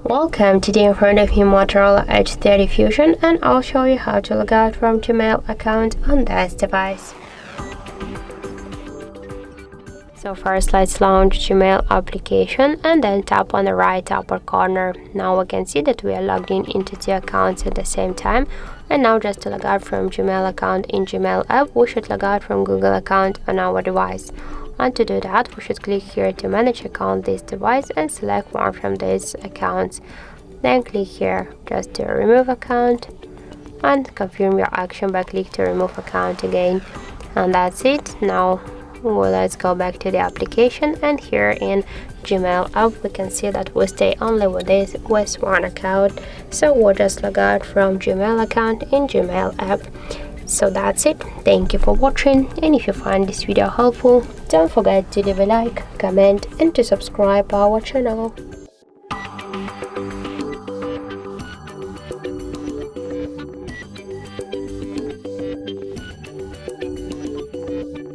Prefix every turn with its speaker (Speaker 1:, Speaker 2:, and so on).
Speaker 1: Welcome, today in front of me Motorola Edge 30 Fusion, and I'll show you how to log out from Gmail account on this device. So first let's launch Gmail application and then tap on the right upper corner. Now we can see that we are logged in into two accounts at the same time. And now just to log out from Gmail account in Gmail app, we should log out from Google account on our device. And to do that, we should click here to manage account this device and select one from these accounts. Then click here just to remove account and confirm your action by click to remove account again. And that's it. Now let's go back to the application, and here in Gmail app we can see that we stay only with one account, so we'll just log out from Gmail account in Gmail app. So that's it. Thank you for watching, and if you find this video helpful, don't forget to leave a like, comment and to subscribe our channel.